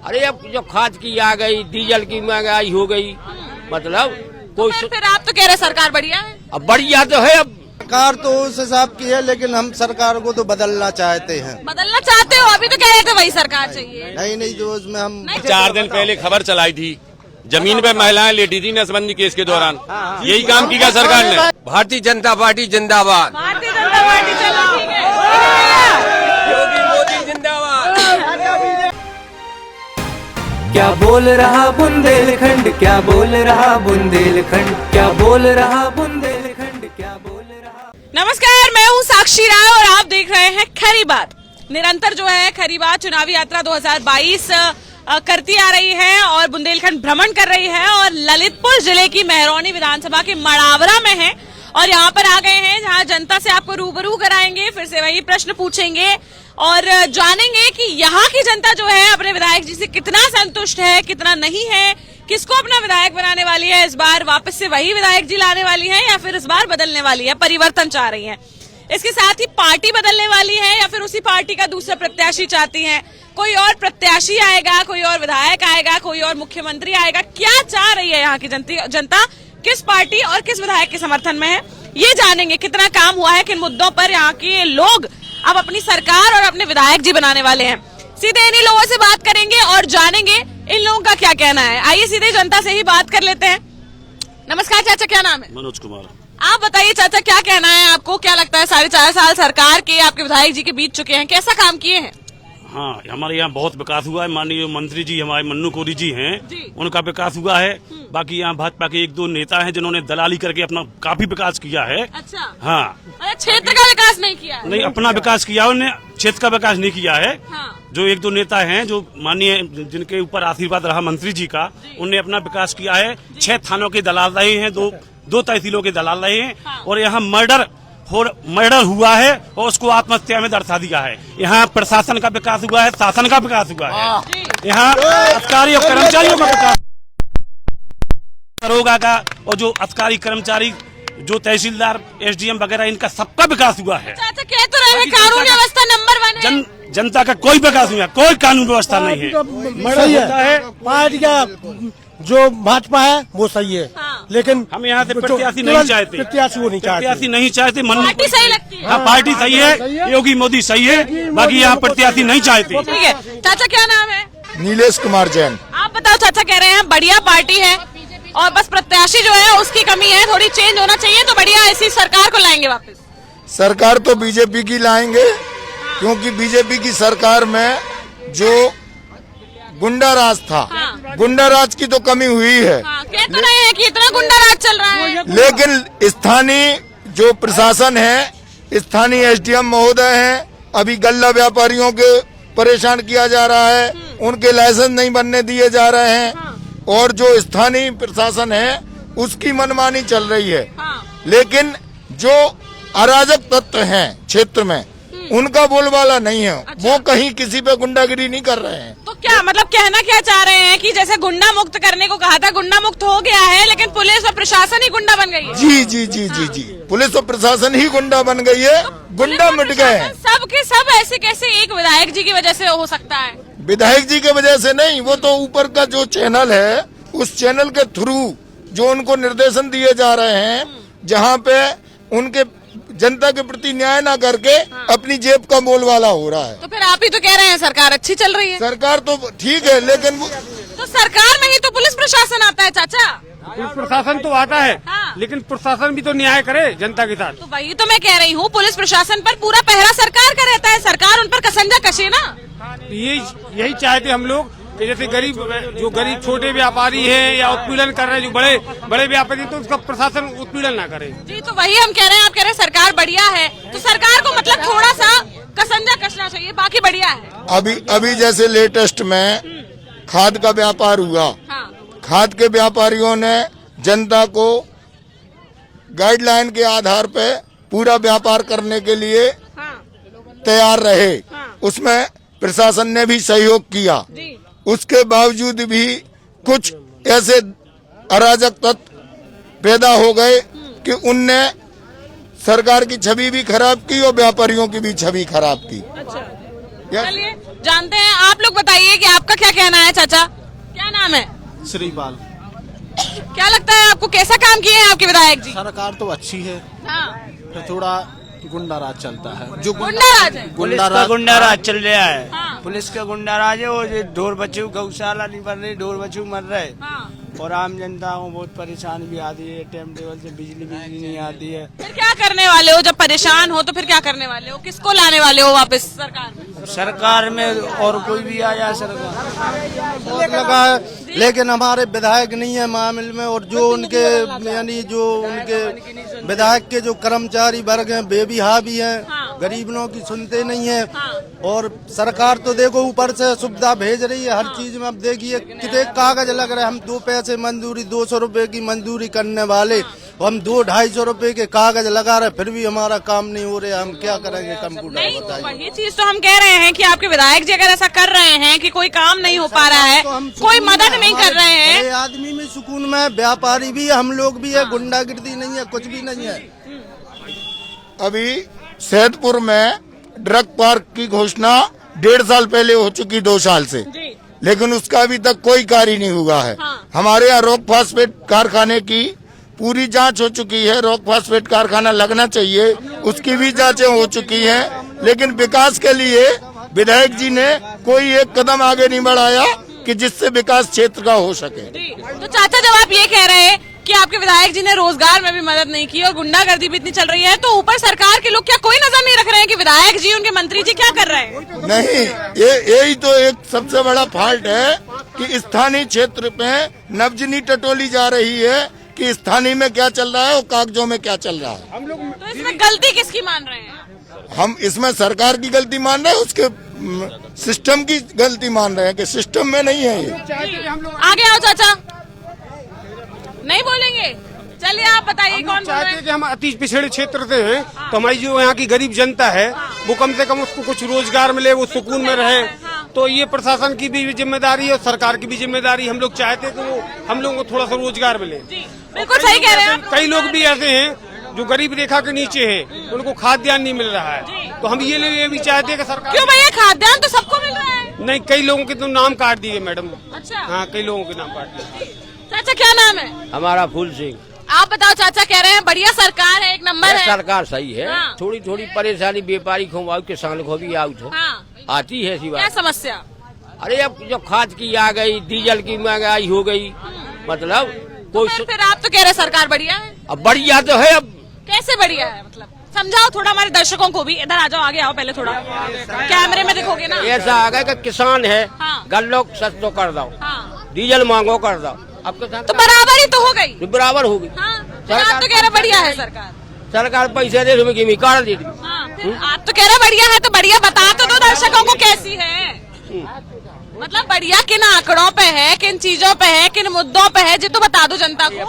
अरे अब जो खाद की आ गई, डीजल की महंगाई हो गई, मतलब कोई फिर आप तो कह रहे सरकार बढ़िया है। अब बढ़िया तो है। अब सरकार तो उस हिसाब की है, लेकिन हम सरकार को तो बदलना चाहते हैं। बदलना चाहते हो? अभी तो कह रहे थे वही सरकार चाहिए। नहीं जो उसमें हम 4 दिन पहले खबर चलाई थी, जमीन पे महिलाएं लेटी थी नसबंदी केस के दौरान। यही काम किया सरकार ने। भारतीय जनता पार्टी जिंदाबाद। भारतीय जनता पार्टी चलो ठीक है। योगी मोदी जिंदाबाद। क्या बोल रहा बुंदेलखंड, क्या बोल रहा बुंदेलखंड, क्या बोल रहा बुंदेलखंड, क्या बोल रहा। नमस्कार, मैं हूँ साक्षी राय और आप देख रहे हैं खरी बात। निरंतर जो है खरी बात चुनावी यात्रा 2022 करती आ रही है और बुंदेलखंड भ्रमण कर रही है और ललितपुर जिले की मेहरौनी विधानसभा के मड़ावरा में है और यहाँ पर आ गए हैं जहाँ जनता से आपको रूबरू कराएंगे, फिर से वही प्रश्न पूछेंगे और जानेंगे कि यहाँ की जनता जो है अपने विधायक जी से कितना संतुष्ट है, कितना नहीं है, किसको अपना विधायक बनाने वाली है, इस बार वापस से वही विधायक जी लाने वाली है या फिर इस बार बदलने वाली है, परिवर्तन चाह रही है। इसके साथ ही पार्टी बदलने वाली है या फिर उसी पार्टी का दूसरा प्रत्याशी चाहती है, कोई और प्रत्याशी आएगा, कोई और विधायक आएगा, कोई और मुख्यमंत्री आएगा, क्या चाह रही है यहाँ की जनता, किस पार्टी और किस विधायक के समर्थन में है, ये जानेंगे। कितना काम हुआ है, किन मुद्दों पर यहाँ के लोग अब अपनी सरकार और अपने विधायक जी बनाने वाले हैं। सीधे इन्हीं लोगों से बात करेंगे और जानेंगे इन लोगों का क्या कहना है। आइए सीधे जनता से ही बात कर लेते हैं। नमस्कार चाचा, क्या नाम है? मनोज कुमार। आप बताइए चाचा, क्या कहना है आपको, क्या लगता है 4.5 साल सरकार के आपके विधायक जी के बीत चुके हैं, कैसा काम किए हैं? हाँ, हमारे यहाँ बहुत विकास हुआ है। माननीय मंत्री जी हमारे मन्नू कोरी जी हैं, उनका विकास हुआ है। बाकी यहाँ भाजपा के 1-2 नेता हैं जिन्होंने दलाली करके अपना काफी विकास किया है। अच्छा। हाँ, क्षेत्र का विकास नहीं किया है? नहीं, अपना विकास किया, उन्होंने क्षेत्र का विकास नहीं किया है। हाँ। जो 1-2 नेता हैं जो माननीय जिनके ऊपर आशीर्वाद रहा मंत्री जी का, उनने अपना विकास किया है। 6 थानों के दलाल रहे हैं, 2 तहसीलों के दलाल रहे हैं। हाँ। और यहाँ मर्डर हुआ है और उसको आत्महत्या में दर्शा दिया है। यहाँ प्रशासन का विकास हुआ है, शासन का विकास हुआ है। यहाँ अधिकारी और कर्मचारियों का विकास, दरोगा का और जो अधिकारी कर्मचारी, जो तहसीलदार, SDM वगैरह, इनका सबका विकास हुआ है। चाचा कह तो रहे हैं कानून व्यवस्था नंबर 1 है। जनता का कोई विकास नहीं है, कोई कानून व्यवस्था नहीं है। सही है, पार्टी का जो भाजपा है वो सही है। हाँ। लेकिन हम यहाँ से प्रत्याशी नहीं चाहते, प्रत्याशी वो नहीं चाहते, प्रत्याशी नहीं चाहते। पार्टी सही लगती है। हाँ, पार्टी सही है, योगी मोदी सही है, बाकी यहाँ प्रत्याशी नहीं चाहते। ठीक है चाचा, क्या नाम है? नीलेश कुमार जैन। आप बताओ चाचा, कह रहे हैं बढ़िया पार्टी है और बस प्रत्याशी जो है उसकी कमी है, थोड़ी चेंज होना चाहिए तो बढ़िया ऐसी सरकार को लाएंगे वापस। सरकार तो बीजेपी की लाएंगे, क्योंकि बीजेपी की सरकार में जो गुंडा राज था, गुंडा राज की तो कमी हुई है। हाँ, कह तो रहे हैं कि इतना गुंडा राज चल रहा है। लेकिन स्थानीय जो प्रशासन है, स्थानीय SDM महोदय हैं, अभी गल्ला व्यापारियों के परेशान किया जा रहा है, उनके लाइसेंस नहीं बनने दिए जा रहे हैं और जो स्थानीय प्रशासन है उसकी मनमानी चल रही है। लेकिन जो अराजक तत्व हैं क्षेत्र में, उनका बोलबाला नहीं है। अच्छा। वो कहीं किसी पे गुंडागिरी नहीं कर रहे हैं। तो क्या मतलब कहना क्या चाह रहे हैं कि जैसे गुंडा मुक्त करने को कहा था, गुंडा मुक्त हो गया है लेकिन पुलिस और प्रशासन ही गुंडा बन गई है? जी। पुलिस और प्रशासन ही गुंडा बन गई है, गुंडा मिट गए हैं। सब के सब ऐसे कैसे एक विधायक जी की वजह से हो सकता है? विधायक जी की वजह से नहीं, वो तो ऊपर का जो चैनल है, उस चैनल के थ्रू जो उनको निर्देशन दिए जा रहे हैं, जहाँ पे उनके जनता के प्रति न्याय ना करके अपनी जेब का बोलबाला हो रहा है। तो फिर आप ही तो कह रहे हैं सरकार अच्छी चल रही है। सरकार तो ठीक है, लेकिन तो सरकार में ही तो पुलिस प्रशासन आता है चाचा। पुलिस प्रशासन तो आता है। हाँ। लेकिन प्रशासन भी तो न्याय करे जनता के साथ। तो वही तो मैं कह रही हूँ, पुलिस प्रशासन पर पूरा पहरा सरकार का रहता है, सरकार उन पर कसंजा कसे ना। यही चाहते हम लोग कि जैसे गरीब छोटे व्यापारी हैं या उत्पीड़न कर रहे हैं, जो बड़े व्यापारी, तो उसका प्रशासन उत्पीड़न ना करे। जी, तो वही हम कह रहे हैं। आप कह रहे हैं सरकार बढ़िया है, तो सरकार को मतलब थोड़ा सा कसंजा कसना चाहिए, बाकी बढ़िया है। अभी जैसे लेटेस्ट में खाद का व्यापार हुआ। हाँ। खाद के व्यापारियों ने जनता को गाइडलाइन के आधार पे पूरा व्यापार करने के लिए तैयार रहे। उसमें प्रशासन ने भी सहयोग किया। उसके बावजूद भी कुछ ऐसे अराजक तत्व पैदा हो गए कि उनने सरकार की छवि भी खराब की और व्यापारियों की भी छवि खराब की। चलिए जानते हैं, आप लोग बताइए कि आपका क्या कहना है। चाचा क्या नाम है? श्रीपाल। क्या लगता है आपको, कैसा काम किए हैं आपके विधायक जी? सरकार तो अच्छी है, हाँ। फिर थोड़ा गुंडा राज चलता है। जो गुंडा राज है। गुंडा राज चल रहा है। हाँ। पुलिस का गुंडा राज है। और ढोर बच्चों गौशाला नहीं बन रही, ढोर बच्चों मर रहे। हाँ। और आम जनता को बहुत परेशानी भी आती है, टाइम टेबल से बिजली नहीं आती है। फिर क्या करने वाले हो? जब परेशान हो तो फिर क्या करने वाले हो? किसको लाने वाले हो वापस सरकार में? सरकार में और कोई भी आ जाए सरकार। बहुत लगा है, लेकिन हमारे विधायक नहीं है मामले में। और जो उनके यानी जो उनके विधायक के जो कर्मचारी वर्ग हैं वे भी हावी हैं। हाँ। गरीबों की सुनते नहीं है। हाँ। और सरकार तो देखो ऊपर से सुविधा भेज रही है हर चीज में। अब देखिए कितने कागज लग रहे हैं। हम 2 पैसे मंजूरी 200 रुपए की मंजूरी करने वाले, हम 200-250 रुपए के कागज लगा रहे, फिर भी हमारा काम नहीं हो रहा। हम क्या करेंगे? कंप्यूटर नहीं, बताइए। वही चीज तो हम कह रहे हैं कि आपके विधायक जी अगर ऐसा कर रहे हैं कि कोई काम नहीं हो पा रहा है, तो हम कोई सुकून मदद में, नहीं कर रहे हैं। बड़े आदमी में सुकून में, व्यापारी भी है, हम लोग भी है, गुंडागिर्दी नहीं है, कुछ भी नहीं है। अभी सैदपुर में ड्रग पार्क की घोषणा 1.5 साल पहले हो चुकी, 2 साल से, लेकिन उसका अभी तक कोई कार्य नहीं हुआ है। हाँ। हमारे यहाँ रॉक फास्फेट कारखाने की पूरी जांच हो चुकी है। रॉक फास्फेट कारखाना लगना चाहिए, उसकी भी जांचें हो चुकी हैं, लेकिन विकास के लिए विधायक जी ने कोई एक कदम आगे नहीं बढ़ाया कि जिससे विकास क्षेत्र का हो सके। तो चाचा जब आप ये कह रहे हैं कि आपके विधायक जी ने रोजगार में भी मदद नहीं की और गुंडागर्दी भी इतनी चल रही है, तो ऊपर सरकार के लोग क्या कोई नजर नहीं रख रहे हैं कि विधायक जी, उनके मंत्री जी क्या कर रहे हैं? नहीं, यही तो एक सबसे बड़ा फॉल्ट है कि स्थानीय क्षेत्र पे नवजनी टटोली जा रही है कि स्थानीय में क्या चल रहा है और कागजों में क्या चल रहा है। तो इसमें गलती किसकी मान रहे हैं? हम इसमें सरकार की गलती मान रहे हैं, उसके सिस्टम की गलती मान रहे हैं कि सिस्टम में नहीं है ये। आगे आओ चाचा, नहीं बोलेंगे? चलिए आप बताइए कौन बोल रहे चाहते हैं? हैं कि हम अति पिछड़े क्षेत्र से हैं, तो हमारी जो यहाँ की गरीब जनता है वो कम से कम उसको कुछ रोजगार मिले, वो सुकून में रहे। तो ये प्रशासन की भी जिम्मेदारी है और सरकार की भी जिम्मेदारी। हम लोग चाहते हैं कि वो हम लोगों को थोड़ा सा रोजगार मिले। बिल्कुल सही कह रहे हैं आप। कई लोग भी ऐसे हैं जो गरीब रेखा के नीचे है, उनको खाद्यान्न नहीं मिल रहा है। तो हम ये भी चाहते हैं कि सरकार। क्यों भैया, खाद्यान्न तो सबको मिल रहा है। नहीं, कई लोगों के तो नाम काट दिए मैडम। अच्छा। हाँ, कई लोगों के नाम काट दिए। चाचा क्या नाम है? हमारा फूल सिंह। आप बताओ चाचा, कह रहे हैं बढ़िया सरकार है, एक नंबर है। सरकार सही है। हाँ। थोड़ी थोड़ी परेशानी व्यापारी को आउ, किसान को भी आउट हो हाँ। आती है ऐसी क्या बात। समस्या? अरे अब जो खाद की आ गई, डीजल की महंगाई हो गई, मतलब कोई फिर आप तो कह रहे हैं सरकार बढ़िया है। अब बढ़िया तो है। अब कैसे बढ़िया है, मतलब समझाओ थोड़ा हमारे दर्शकों को भी। इधर आ जाओ, आगे आओ, पहले थोड़ा कैमरे में दिखोगे ना। ऐसा आ गया कि किसान है, हाँ। गल्लो सस्तो कर दो, हाँ। डीजल मांगो कर दो। अब किसान तो बराबरी तो हो गई। बराबर होगी। हाँ। फिर आप तो कह रहे बढ़िया है सरकार। सरकार पैसे दे रही है, काट दे रही। हाँ, फिर आप तो कह रहे बढ़िया है, तो बढ़िया बता तो दो दर्शकों को कैसी है। मतलब बढ़िया किन आंकड़ों पे है, किन चीजों पे है, किन मुद्दों पे है, जी तो बता दो जनता को।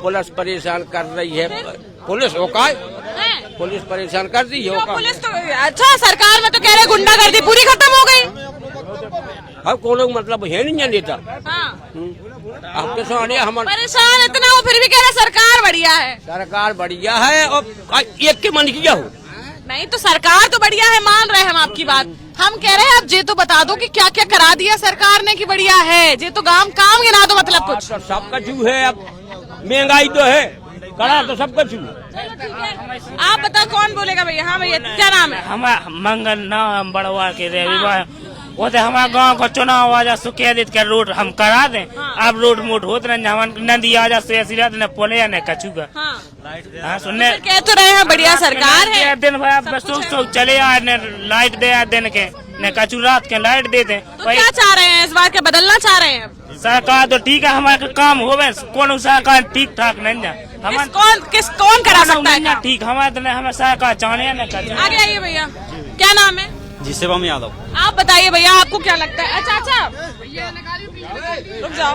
पुलिस परेशान कर रही है। पुलिस हो का हैं? पुलिस परेशान कर दी है। क्यों पुलिस तो अच्छा, सरकार में तो कह रहे गुंडागर्दी पूरी खत्म हो गई। अब को लोग मतलब है नहीं नेता। हाँ। अब किसान हमारे परेशान इतना हो, फिर भी कह रहे सरकार बढ़िया है। सरकार बढ़िया है और एक के मन किया हो। नहीं तो सरकार तो बढ़िया है, मान रहे हैं हम आपकी बात। हम कह रहे हैं अब जे तो बता दो कि क्या क्या करा दिया सरकार ने कि बढ़िया है। जे तो काम गिना दो, मतलब कुछ। तो सबका चू है। अब महंगाई तो है, कड़ा तो सबका चू। आप बताओ कौन बोलेगा भैया? हाँ भैया, क्या नाम है? हमारा मंगल नाम बड़वा के रविवार वो तो हमारे गांव का चुनाव आजा सुखेदित के रोड हम करा दें। अब रोड मोड होत रहे, हम नदी आजा सुरत न पोले न कछू का। हाँ सुनने कह तो रहे हैं बढ़िया सरकार है। दिन भर आप सुख चले आए न लाइट दे दिन के न कछू रात के लाइट दे दे। तो क्या चाह रहे हैं इस बार, क्या बदलना चाह रहे हैं? सरकार तो ठीक है, हमारे काम होवे, कौन सरकार ठीक ठाक नहीं जा। कौन करा सकता है ठीक? हमारे सरकार चाहने न कछू। आगे आइए भैया, क्या नाम है? जी शिवम यादव। आप बताइए भैया, आपको क्या लगता है? अच्छा, रुक जाओ,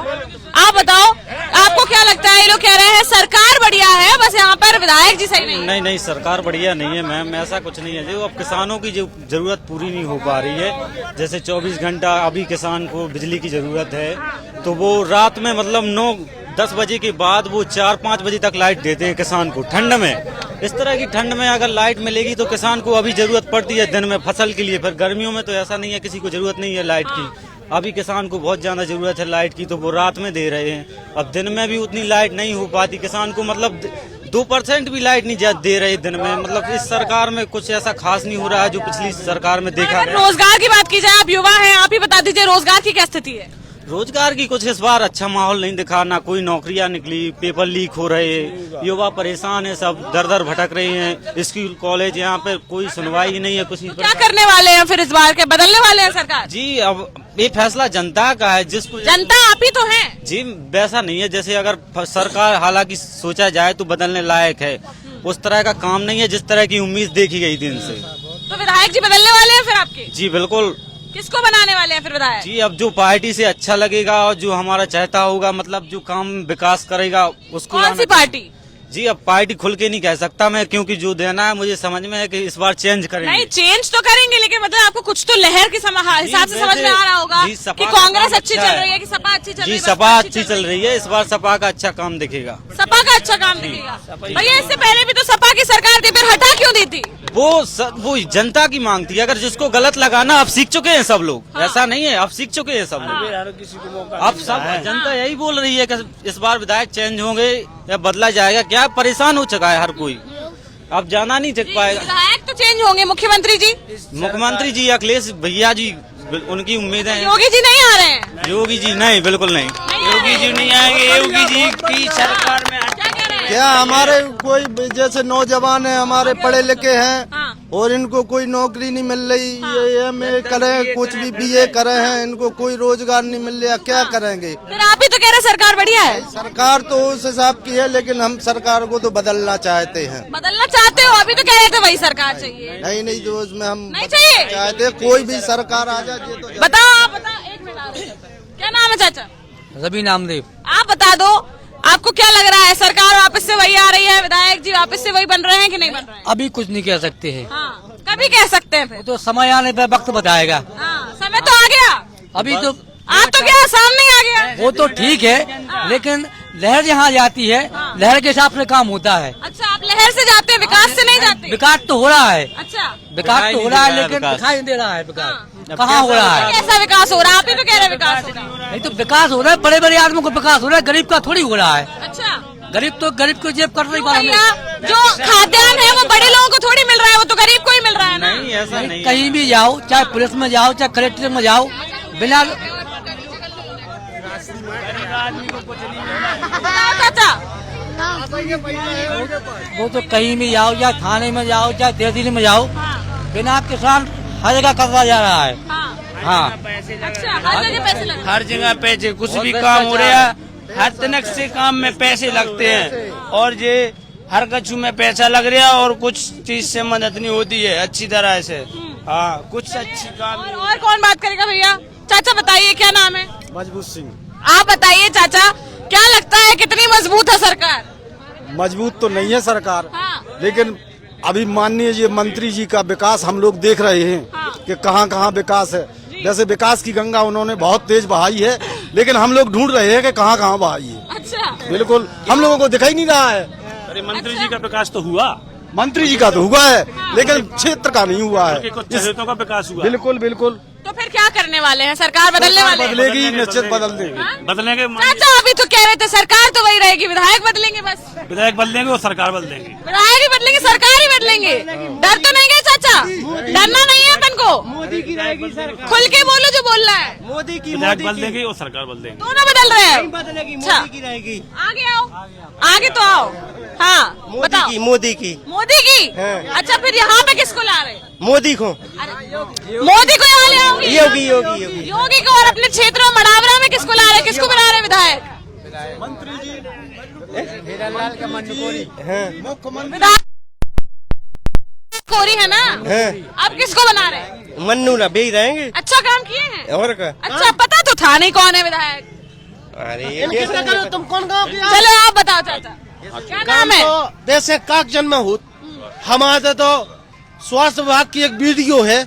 आप बताओ आपको क्या लगता है? ये लोग कह रहे हैं सरकार बढ़िया है, बस यहाँ पर विधायक जी सही नहीं। नहीं, सरकार बढ़िया नहीं है मैम, ऐसा कुछ नहीं है। जो अब किसानों की जो जरूरत पूरी नहीं हो पा रही है, जैसे 24 घंटा अभी किसान को बिजली की जरूरत है, तो वो रात में मतलब 9-10 बजे के बाद वो 4-5 बजे तक लाइट देते हैं किसान को ठंड में। इस तरह की ठंड में अगर लाइट मिलेगी तो किसान को अभी जरूरत पड़ती है दिन में फसल के लिए, फिर गर्मियों में तो ऐसा नहीं है, किसी को जरूरत नहीं है लाइट की। अभी किसान को बहुत ज्यादा जरूरत है लाइट की, तो वो रात में दे रहे हैं। अब दिन में भी उतनी लाइट नहीं हो पाती किसान को, मतलब 2% भी लाइट नहीं दे रहे दिन में। मतलब इस सरकार में कुछ ऐसा खास नहीं हो रहा है जो पिछली सरकार में देखा गया। रोजगार की बात की जाए, आप युवा हैं, आप ही बता दीजिए रोजगार की क्या स्थिति है? रोजगार की कुछ इस बार अच्छा माहौल नहीं दिखा, ना कोई नौकरियां निकली, पेपर लीक हो रहे हैं, युवा परेशान है, सब दर दर भटक रहे हैं। स्कूल कॉलेज यहाँ पे कोई सुनवाई नहीं है, कुछ नहीं। क्या करने वाले हैं फिर इस बार के, बदलने वाले हैं सरकार? जी अब ये फैसला जनता का है, जिसको जनता आप ही तो हैं। जी वैसा नहीं है, जैसे अगर सरकार हालांकि सोचा जाए तो बदलने लायक है, उस तरह का काम नहीं है जिस तरह की उम्मीद देखी गई दिन से। तो विधायक जी बदलने वाले हैं फिर आपके? जी बिल्कुल। किसको बनाने वाले हैं फिर विधायक? जी अब जो पार्टी से अच्छा लगेगा और जो हमारा चाहता होगा, मतलब जो काम विकास करेगा उसको। कौन सी पार्टी? जी अब पार्टी खुल के नहीं कह सकता मैं, क्योंकि जो देना है मुझे समझ में है कि इस बार चेंज करेंगे। नहीं चेंज तो करेंगे, लेकिन मतलब आपको कुछ तो लहर के हिसाब से समझ में आ रहा होगा कि कांग्रेस अच्छी चल रही है कि सपा अच्छी चल रही है। जी सपा अच्छी चल रही है, इस बार सपा का अच्छा काम दिखेगा। सपा का अच्छा काम दिखेगा। भैया इससे पहले भी तो सपा की सरकार थी, फिर हटा क्यों दी थी? वो जनता की मांग थी। अगर जिसको गलत लगाना, अब सीख चुके हैं सब लोग। हाँ। ऐसा नहीं है, अब सीख चुके हैं सब लोग। अब सब जनता यही बोल रही है कि इस बार विधायक चेंज होंगे या बदला जाएगा। क्या परेशान हो चुका है हर कोई, अब जाना नहीं चक पाएगा। विधायक तो चेंज होंगे, मुख्यमंत्री जी अखिलेश भैया जी, उनकी उम्मीदें हैं। योगी जी नहीं आ रहे हैं? योगी जी नहीं, बिल्कुल नहीं। योगी जी नहीं आएंगे। योगी जी की सरकार में क्या हमारे कोई जैसे नौजवान है, हमारे पढ़े लिखे हैं और इनको कोई नौकरी नहीं मिल रही, ये एमए करे, कुछ भी बीए करे हैं, इनको कोई रोजगार नहीं मिल रहा, क्या करेंगे? फिर आप ही तो कह रहे सरकार बढ़िया है। सरकार तो उस हिसाब की है, लेकिन हम सरकार को तो बदलना चाहते हैं। बदलना चाहते हो? अभी तो कह रहे थे वही सरकार चाहिए। नहीं तो उसमें हम नहीं चाहिए, चाहते कोई भी सरकार आ जाए तो। बताओ आप, बताओ एक मिनट, क्या नाम है चाचा? रवि नामदेव। आप बता दो, आपको क्या लग रहा है, सरकार वापस से वही आ रही है, विधायक जी वापस से वही बन रहे हैं कि नहीं बन रहे हैं? अभी कुछ नहीं कह सकते हैं। हाँ, कभी कह सकते हैं फिर? तो समय आने पर वक्त बताएगा। हाँ, समय तो आ गया। अभी तो आप तो क्या सामने आ गया? वो तो ठीक है, लेकिन लहर जहाँ जाती है, लहर के हिसाब से काम होता है। अच्छा, आप लहर से जाते हैं, विकास से नहीं जाते? विकास तो हो रहा है। अच्छा, विकास तो हो रहा है, लेकिन दिखाई नहीं दे रहा है विकास कहाँ हो रहा है। कैसा विकास हो रहा है? आप ही तो कह रहे हैं विकास हो रहा है। नहीं तो विकास हो रहा है, बड़े बड़े आदमियों को विकास हो रहा है, गरीब का थोड़ी हो रहा है। अच्छा, गरीब को जेब कर रही भैया, जो खाद्यान्न है वो बड़े लोगों को थोड़ी मिल रहा है, वो तो गरीब को ही मिल रहा है ना। नहीं ऐसा नहीं। कहीं भी जाओ, चाहे पुलिस में जाओ, चाहे कलेक्टर में जाओ, बिना चाचा वो तो कहीं भी जाओ, या थाने में जाओ, चाहे तहसील में जाओ, बिना किसान हर जगह करता जा रहा है। हाँ, अच्छा, हर जगह पैसे लग रहे हैं। हर जगह पैसे, कुछ भी काम हो रहा है, हर तनक से काम में पैसे लगते हैं, और ये हर कछु में पैसा लग रहा है, और कुछ चीज से मदद नहीं होती है अच्छी तरह से। हाँ, कुछ अच्छी काम। और कौन बात करेगा भैया? चाचा बताइए, क्या नाम है? मजबूत सिंह। आप बताइए चाचा, क्या लगता है कितनी मजबूत है सरकार? मजबूत तो नहीं है सरकार, हाँ। लेकिन अभी माननीय जी मंत्री जी का विकास हम लोग देख रहे हैं कि कहाँ कहाँ विकास है। जैसे विकास की गंगा उन्होंने बहुत तेज बहाई है, लेकिन हम लोग ढूंढ रहे हैं कि कहाँ कहाँ बहाई है। अच्छा, बिल्कुल हम लोगों को दिखाई नहीं रहा है। अरे मंत्री जी का विकास तो हुआ, मंत्री जी का तो हुआ है, लेकिन क्षेत्र का नहीं हुआ है। कुछ चहेतों का विकास हुआ। बिल्कुल बिल्कुल। तो फिर क्या करने वाले हैं? सरकार बदलने वाले हैं? बदलेगी, निश्चित बदल देंगे। बदलेंगे। चाचा अभी तो कह रहे थे सरकार तो वही रहेगी, विधायक बदलेंगे बस। विधायक बदलेंगे और सरकार बदलेंगे। विधायक ही बदलेंगे, सरकार ही बदलेंगे। डर तो नहीं गए चाचा? डरना नहीं है अपन को। मोदी की रहेगी सरकार। खुल के बोलो जो बोलना है। मोदी की विधायक बदलेंगे और सरकार बदलेंगे। दोनों बदल रहे हैं। बदलेगी, अच्छा, मोदी की रहेगी। आगे आओ, आगे तो आओ। हाँ बताओ। मोदी की। मोदी की? अच्छा, फिर यहाँ पे किसको ला रहे? मोदी को। मोदी को यहाँ ले आओगे? योगी को। और अपने क्षेत्र में मड़ावरा में किसको ला रहे, किसको बना रहे विधायक? मंत्री जी हीरालाल का मंडकोरी। विधायक कोरी है ना? अब किसको बना रहे? मन्नू ना भी रहेंगे। अच्छा काम किए हैं। और क्या? अच्छा, पता तो था नहीं कौन है विधायक। अरे तुम कौन गाँव के? चलो आप बताओ चाचा, क्या नाम है? जैसे काक जन्म हो हमारे तो स्वास्थ्य विभाग की एक वीडियो है,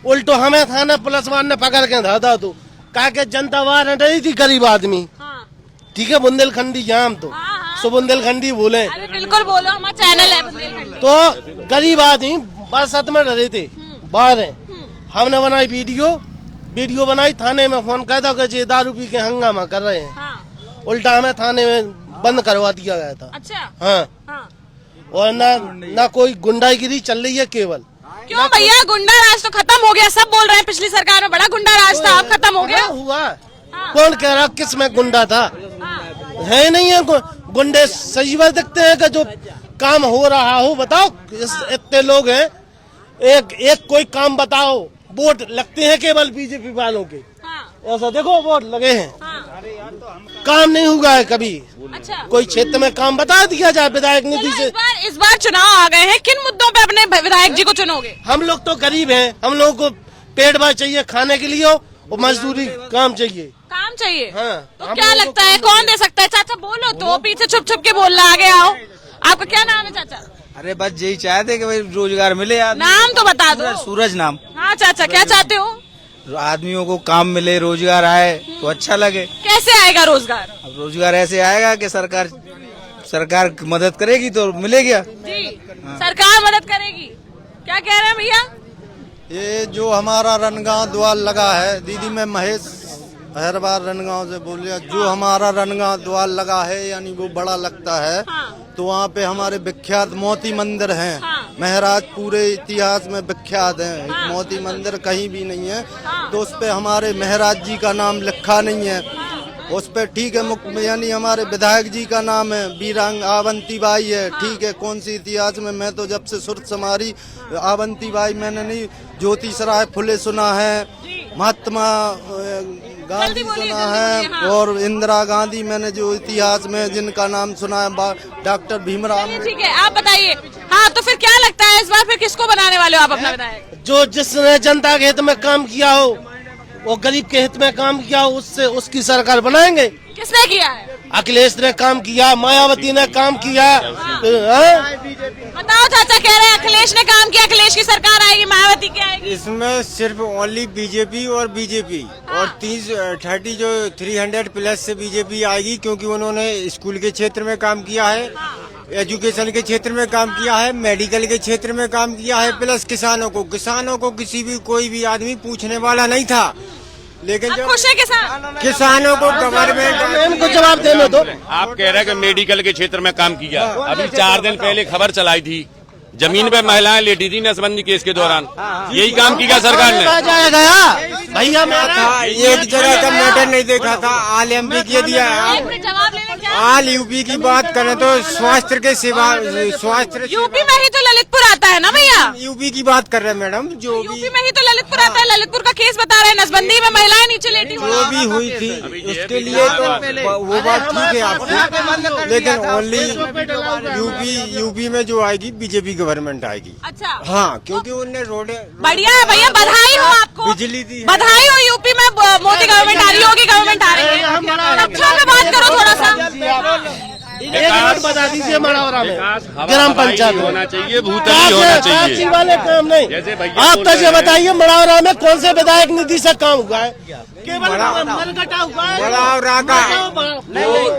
उल्टो हमें थाना पुलिस वाले ने पकड़ के धरा तो कहा कि जनता वहां रही थी, गरीब आदमी। ठीक है, बुंदेलखंडी जाम तो सो बुंदेलखंडी बोले। अरे बिल्कुल बोलो, हमारा चैनल है बुंदेलखंड। तो गरीब आदमी बरसात में डरे थे, बाहर है। हमने बनाई वीडियो बनाई, थाने में फोन कर दो कि दारू पी के हंगामा कर रहे हैं। उल्टा हमें थाने में बंद करवा दिया गया था। अच्छा। हाँ। और ना कोई गुंडागिरी चल रही है केवल। क्यों भैया, गुंडा राज तो खत्म हो गया, सब बोल रहे हैं पिछली सरकार में बड़ा गुंडा राज था, अब खत्म हो गया। हुआ कौन कह रहा किस में गुंडा था? है नहीं है गुंडे सही बात दिखते हैं कि जो काम हो रहा हो। बताओ इतने लोग हैं, एक कोई काम बताओ। वोट लगते हैं केवल बीजेपी वालों के, ऐसा देखो वोट लगे हैं, काम नहीं हुआ है कभी। अच्छा। कोई क्षेत्र में काम बता दिया जाए विधायक निधि से। इस बार चुनाव आ गए हैं, किन मुद्दों पे अपने विधायक जी को चुनोगे? हम लोग तो गरीब हैं, हम लोगों को पेट भर चाहिए खाने के लिए और मजदूरी काम चाहिए। काम चाहिए। हाँ। तो क्या लगता है कौन दे सकता है? चाचा बोलो तो, पीछे छुप छुप के बोलना, आगे आओ। आपका क्या नाम है चाचा? अरे बस यही चाहते कि भाई रोजगार मिले। नाम तो बता दो। सूरज नाम। हाँ चाचा, क्या चाहते हो? आदमियों को काम मिले, रोजगार आए तो अच्छा लगे। कैसे आएगा रोजगार? अब रोजगार ऐसे आएगा कि सरकार मदद करेगी तो मिलेगा। जी, सरकार मदद करेगी। क्या कह रहे हैं भैया? ये जो हमारा रनगांव द्वार लगा है, दीदी मैं महेश हर बार रनगांव से बोल रहा, जो हमारा रनगांव द्वार लगा है यानी वो बड़ा लगता है। तो वहाँ पे हमारे विख्यात मोती मंदिर हैं। महराज पूरे इतिहास में विख्यात है। मोती मंदिर कहीं भी नहीं है, तो उस पे हमारे महराज जी का नाम लिखा नहीं है। उस पे ठीक है, यानी हमारे विधायक जी का नाम है वीरांग आवंतीबाई है। ठीक है, कौन सी इतिहास में मैं तो जब से सुरत समारी आवंतीबाई मैंने नहीं, ज्योतिषराय फुले सुना है, महात्मा गांधी सुना है, और इंदिरा गांधी मैंने जो इतिहास में जिनका नाम सुना है डॉक्टर भीमराव। ठीक है, आप बताइए। हाँ, तो फिर क्या लगता है इस बार फिर किसको बनाने वाले हो आप अपना विधायक? जो जिसने जनता के हित में काम किया हो, वो गरीब के हित में काम किया हो, उससे उसकी सरकार बनाएंगे। किसने किया है? अखिलेश ने काम किया, मायावती ने काम किया। बताओ चाचा, कह रहे हैं अखिलेश ने काम किया, अखिलेश की सरकार आएगी, मायावती की आएगी। इसमें सिर्फ ओनली बीजेपी और 30 जो 300 प्लस से बीजेपी आएगी, क्योंकि उन्होंने स्कूल के क्षेत्र में काम किया है, एजुकेशन के क्षेत्र में काम किया है, मेडिकल के क्षेत्र में काम किया है, प्लस किसानों को कोई भी आदमी पूछने वाला नहीं था। लेकिन जब खुश है किसानों को गवर्नमेंट को जवाब देने दो। आप कह रहे हैं कि मेडिकल के क्षेत्र में काम किया। अभी 4 दिन पहले खबर चलाई थी, जमीन पे महिलाएं लेटी थी नसबंदी केस के दौरान। यही काम किया सरकार ने। भैया था, एक जगह का मैटर नहीं देखा था। आल एमपी के दिया, आल यूपी की बात करें तो स्वास्थ्य के सेवा, स्वास्थ्य यूपी में ही तो ललितपुर आता है ना भैया? यूपी की बात कर रहे हैं मैडम, जो यूपी में ही तो ललितपुर आता है। ललितपुर का केस बता रहे हैं, नसबंदी में महिलाएं नीचे लेटी हुई। जो भी हुई थी उसके लिए तो वो बात ठीक है आपकी, लेकिन ओनली यूपी में जो आएगी बीजेपी गवर्नमेंट आएगी। अच्छा। हाँ, क्योंकि उनने रोड बढ़िया है भैया, बधाई हो आपको, बिजली दी, बधाई हो। यूपी में मोदी गवर्नमेंट आ रही होगी, गवर्नमेंट आ रही है। अच्छा में बात करो थोड़ा सा। एक मिनट बता दीजिए, मड़ौरा में ग्राम पंचायत होना चाहिए, भूतली होना चाहिए, वाले काम नहीं। जैसे भैया आप तो ये बताइए, मड़ौरा में कौन से विधायक निधि से काम हुआ है? केवल मनगटा हुआ है। मड़ौरा का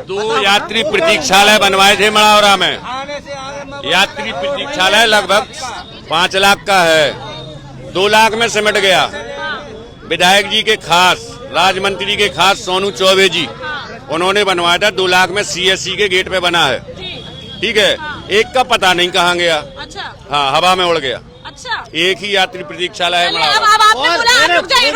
2 यात्री प्रतीक्षालय बनवाए थे मड़ौरा में। यात्री प्रतीक्षालय लगभग 5 लाख का है, 2 लाख में सिमट गया। विधायक जी के खास, राज्य मंत्री के खास सोनू चौबे जी, उन्होंने बनवाया था। 2 लाख में CSC के गेट पे बना है। ठीक है, एक का पता नहीं कहाँ गया। अच्छा। हाँ, हवा में उड़ गया। अच्छा। एक ही यात्री प्रतीक्षालय है। अब आपने बोला, रुक जाइए,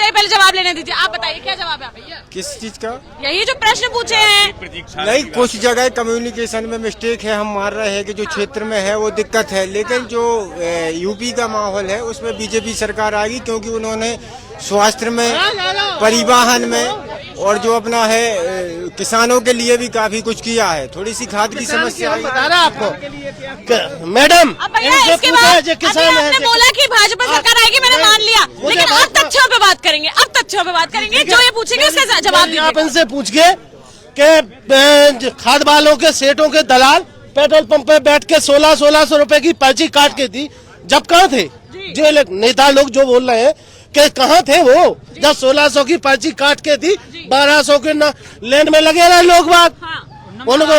पहले जवाब लेने दीजिए। आप बताइए क्या जवाब है भैया? किस चीज का? यही जो प्रश्न पूछे हैं। नहीं, कुछ जगह कम्युनिकेशन में मिस्टेक है, हम मान रहे हैं कि जो क्षेत्र में है वो दिक्कत है, लेकिन जो यूपी का माहौल है उसमें बीजेपी सरकार आएगी, क्योंकि उन्होंने स्वास्थ्य में, परिवहन में, और जो अपना है किसानों के लिए भी काफी कुछ किया है। थोड़ी सी खाद की समस्या बता रहा आपको मैडम। इसके बाद आपने बोला कि भाजपा सरकार आएगी, मैंने मान लिया, लेकिन अब तथ्यों पे बात करेंगे। अब तथ्यों पे बात करेंगे, जो ये पूछेंगे उसका जवाब दीजिए। आप इनसे पूछिए कि खाद वालों के सेठों के दलाल पेट्रोल पंप पे बैठ के 1600 रुपए की पर्ची काट के दी, जब कहाँ थे? जो नेता लोग जो बोल रहे हैं कि कहाँ थे वो, जब 1600 की पर्ची काट के दी, 1200 के लेन में लगे रहे लोग बाग। उनको